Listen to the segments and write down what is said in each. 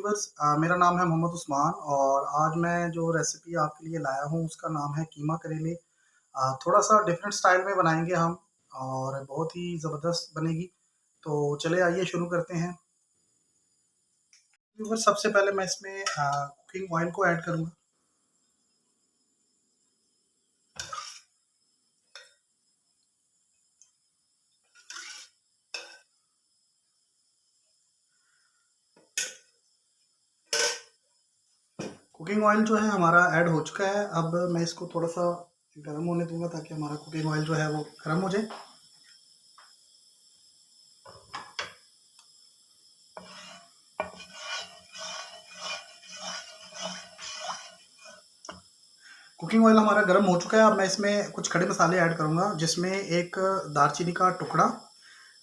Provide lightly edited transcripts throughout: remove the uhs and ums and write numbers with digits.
Viewers, मेरा नाम है मोहम्मद उस्मान और आज मैं जो रेसिपी आपके लिए लाया हूँ उसका नाम है कीमा करेले। थोड़ा सा डिफरेंट स्टाइल में बनाएंगे हम और बहुत ही ज़बरदस्त बनेगी। तो चले आइए शुरू करते हैं। व्यूवर्स, सबसे पहले मैं इसमें कुकिंग ऑयल को ऐड करूँगा। कुकिंग ऑयल जो है हमारा ऐड हो चुका है। अब मैं इसको थोड़ा सा गर्म होने दूंगा ताकि हमारा कुकिंग ऑयल जो है वो गर्म हो जाए। कुकिंग ऑयल हमारा गर्म हो चुका है। अब मैं इसमें कुछ खड़े मसाले ऐड करूँगा, जिसमें एक दालचीनी का टुकड़ा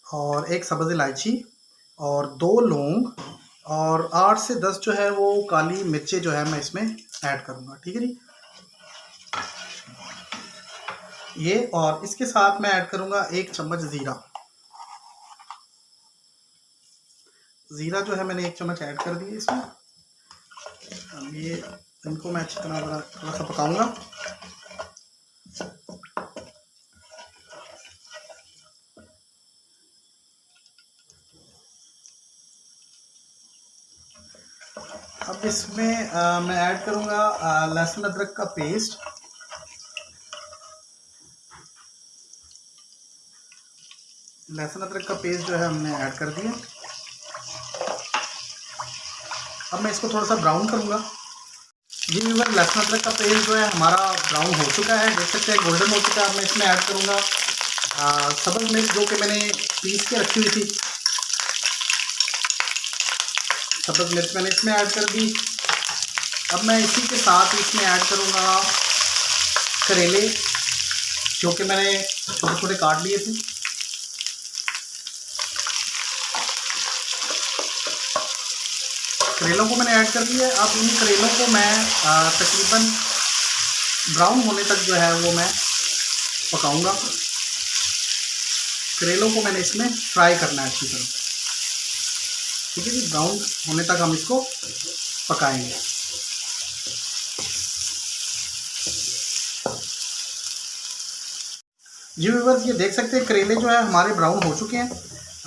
और एक सब्ज़ इलायची और 2 लौंग और 8 से 10 जो है वो काली मिर्चें जो है मैं इसमें ऐड करूँगा। ठीक है जी। ये और इसके साथ मैं ऐड करूँगा 1 चम्मच ज़ीरा। ज़ीरा जो है मैंने 1 चम्मच ऐड कर दिया इसमें। अब ये इनको मैं अच्छी तरह थोड़ा सा पकाऊँगा। अब इसमें मैं ऐड करूँगा लहसुन अदरक का पेस्ट। लहसुन अदरक का पेस्ट जो है हमने ऐड कर दिया। अब मैं इसको थोड़ा सा ब्राउन करूँगा। जी व्यूअर, लहसुन अदरक का पेस्ट जो है हमारा ब्राउन हो चुका है, देख सकते हैं गोल्डन हो चुका है। अब मैं इसमें ऐड करूँगा सब्ज़ मिर्च जो कि मैंने पीस के रखी हुई थी। सब्ज़ मिर्च मैंने इसमें ऐड कर दी। अब मैं इसी के साथ इसमें ऐड करूँगा करेले जो कि मैंने छोटे छोटे काट लिए थे। करेलों को मैंने ऐड कर दिया। अब इन करेलों को मैं तकरीबन ब्राउन होने तक जो है वो मैं पकाऊंगा। करेलों को मैंने इसमें फ्राई करना है अच्छी तरह। ठीक है जी, ब्राउन होने तक हम इसको पकाएंगे। जी व्यूअर्स, ये देख सकते हैं करेले जो है हमारे ब्राउन हो चुके हैं।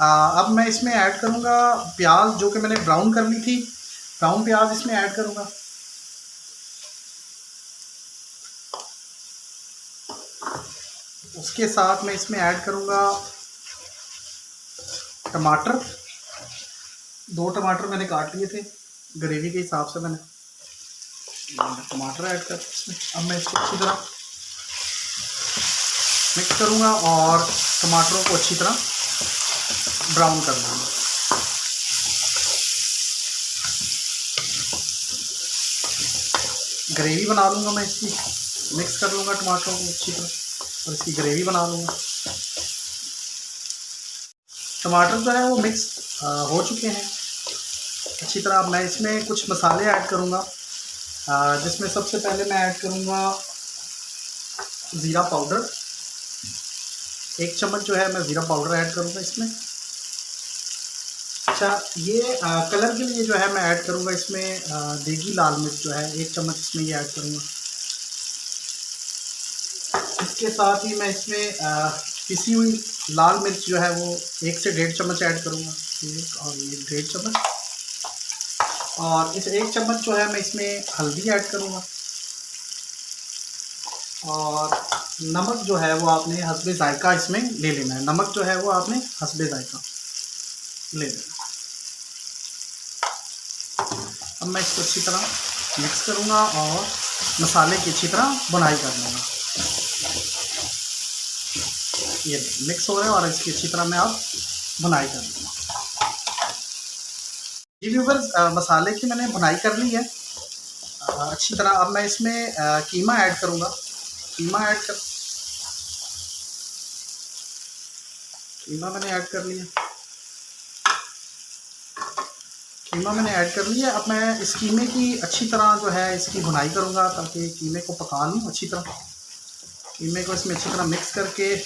अब मैं इसमें ऐड करूँगा प्याज जो कि मैंने ब्राउन कर ली थी। ब्राउन प्याज इसमें ऐड करूँगा। उसके साथ मैं इसमें ऐड करूँगा टमाटर। 2 टमाटर मैंने काट लिए थे ग्रेवी के हिसाब से। मैंने टमाटर ऐड कर इसमें। अब मैं इसको अच्छी तरह मिक्स करूँगा और टमाटरों को अच्छी तरह ब्राउन कर लूँगा। ग्रेवी बना लूँगा मैं इसकी। मिक्स कर लूँगा टमाटरों को अच्छी तरह और इसकी ग्रेवी बना लूँगा। टमाटर जो है वो मिक्स हो चुके हैं अच्छी तरह। अब मैं इसमें कुछ मसाले ऐड करूँगा, जिसमें सबसे पहले मैं ऐड करूँगा ज़ीरा पाउडर। 1 चम्मच जो है मैं ज़ीरा पाउडर ऐड करूँगा इसमें। अच्छा, ये कलर के लिए जो है मैं ऐड करूँगा इसमें देगी लाल मिर्च जो है 1 चम्मच इसमें ये ऐड करूँगा। इसके साथ ही मैं इसमें पिसी हुई लाल मिर्च जो है वो 1 से 1.5 चम्मच ऐड करूँगा। 1 और ये 1.5 चम्मच। और इस 1 चम्मच जो है मैं इसमें हल्दी ऐड करूँगा। और नमक जो है वो आपने हस्बे ज़ायका इसमें ले लेना है। नमक जो है वो आपने हस्बे ज़ायका ले लेना। अब मैं इसको अच्छी तरह मिक्स करूँगा और मसाले की अच्छी तरह बुनाई कर लूँगा। ये मिक्स हो रहा है और इसकी अच्छी तरह मैं अब बुनाई कर लूँगा। जी व्यूअर्स, मसाले की मैंने बुनाई कर ली है अच्छी तरह। अब मैं इसमें कीमा ऐड करूँगा। कीमा मैंने ऐड कर लिया। कीमा मैंने ऐड कर लिया। अब मैं इस कीमे की अच्छी तरह जो है इसकी भुनाई करूँगा ताकि कीमे को पका लूँ अच्छी तरह। कीमे को इसमें अच्छी तरह मिक्स करके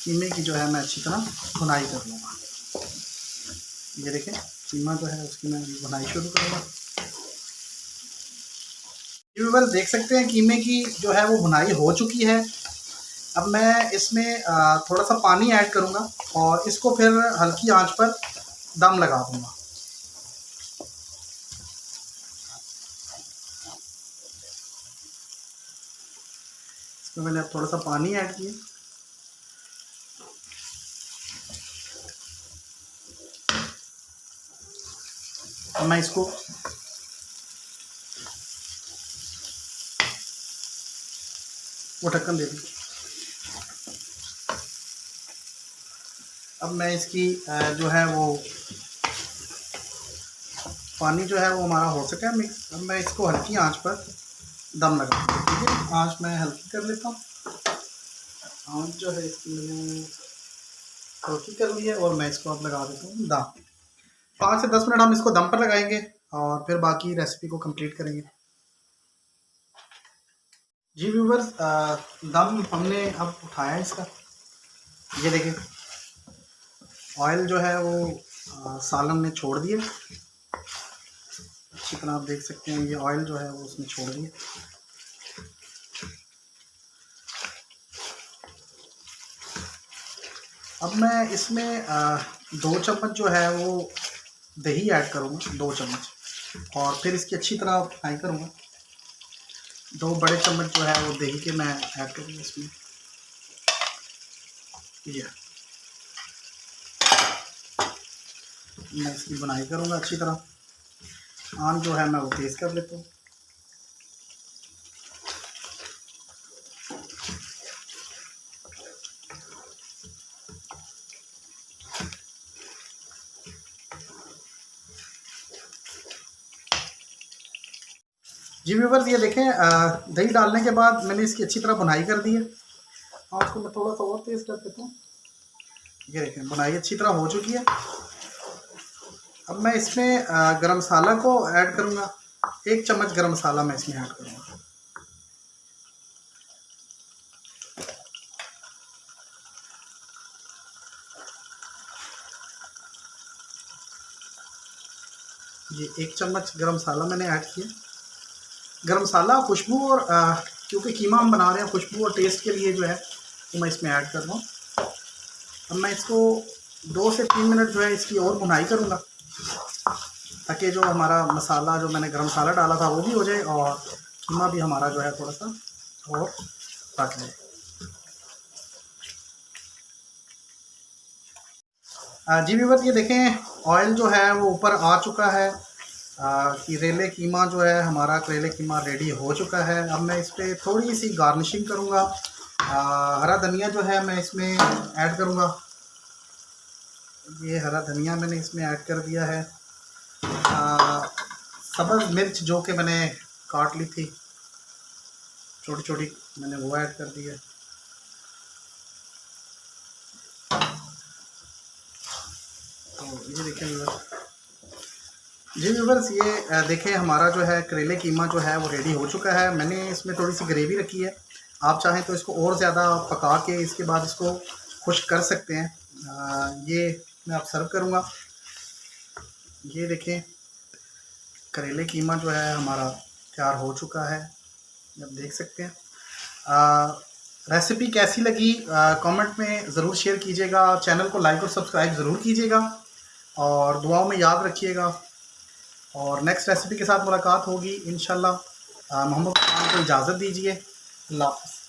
कीमे की जो है मैं अच्छी तरह भुनाई कर लूँगा। ये देखें कीमा जो है उसकी मैं बनाई शुरू करूँगा। व्यूअर्स देख सकते हैं कीमे की जो है वो भुनाई हो चुकी है। अब मैं इसमें थोड़ा सा पानी ऐड करूँगा और इसको फिर हल्की आंच पर दम लगा दूँगा। इसमें मैंने अब थोड़ा सा पानी ऐड किया। अब मैं इसको वो ढक्कन दे दूँ। अब मैं इसकी जो है वो पानी जो है वो हमारा हो सका है मिक्स। अब मैं इसको हल्की आंच पर दम लगा दूँ। ठीक है, आंच मैं हल्की कर लेता हूँ। आंच जो है इसकी मैंने हल्की कर ली है और मैं इसको अब लगा देता हूँ दम। 5 से 10 मिनट हम इसको दम पर लगाएंगे और फिर बाकी रेसिपी को कंप्लीट करेंगे। जी व्यूवर्स, दम हमने अब उठाया है इसका। ये देखिए ऑयल जो है वो सालन ने छोड़ दिया अच्छी तरह। आप देख सकते हैं ये ऑयल जो है वो उसने छोड़ दिया। अब मैं इसमें 2 चम्मच जो है वो दही ऐड करूँगा, 2 चम्मच, और फिर इसकी अच्छी तरह फ्राई करूँगा। 2 बड़े चम्मच जो है वो दही के मैं ऐड करूँगा इसमें। ये मैं इसकी बुनाई करूँगा अच्छी तरह। आंच जो है मैं वो तेज़ कर लेता हूँ। जी व्यूवर्स, ये देखें दही डालने के बाद मैंने इसकी अच्छी तरह बुनाई कर दी है। आंच को मैं थोड़ा सा और तेज़ कर देता हूँ। ये देखें बुनाई अच्छी तरह हो चुकी है। अब मैं इसमें गरम मसाला को ऐड करूँगा। 1 चम्मच गरम मसाला मैं इसमें ऐड करूँगा। ये 1 चम्मच गरम मसाला मैंने ऐड किया। गरम मसाला खुशबू और क्योंकि कीमा हम बना रहे हैं खुशबू और टेस्ट के लिए जो है तो मैं इसमें ऐड कर रहा हूँ। अब मैं इसको 2 से 3 मिनट जो है इसकी और भुनाई करूँगा ताकि जो हमारा मसाला जो मैंने गरम मसाला डाला था वो भी हो जाए और कीमा भी हमारा जो है थोड़ा सा और पक जाए। जी व्यूअर्स, ये देखें ऑयल जो है वो ऊपर आ चुका है। करेले कीमा जो है हमारा करेले कीमा रेडी हो चुका है। अब मैं इस पर थोड़ी सी गार्निशिंग करूँगा। हरा धनिया जो है मैं इसमें ऐड करूँगा। ये हरा धनिया मैंने इसमें ऐड कर दिया है। सब्ज़ मिर्च जो कि मैंने काट ली थी छोटी छोटी, मैंने वो ऐड कर दी है। तो ये देखें व्यूअर्स, जी व्यूअर्स, ये देखें हमारा जो है करेले कीमा जो है वो रेडी हो चुका है। मैंने इसमें थोड़ी सी ग्रेवी रखी है। आप चाहें तो इसको और ज़्यादा पका के इसके बाद इसको खुश्क कर सकते हैं। ये मैं आप सर्व करूँगा। ये देखें करेले कीमा जो है हमारा तैयार हो चुका है, आप देख सकते हैं। रेसिपी कैसी लगी कमेंट में ज़रूर शेयर कीजिएगा। चैनल को लाइक और सब्सक्राइब ज़रूर कीजिएगा और दुआओं में याद रखिएगा। और नेक्स्ट रेसिपी के साथ मुलाकात होगी इंशाल्लाह। मोहम्मद खान को इजाज़त दीजिए। अल्लाह हाफ़िज़।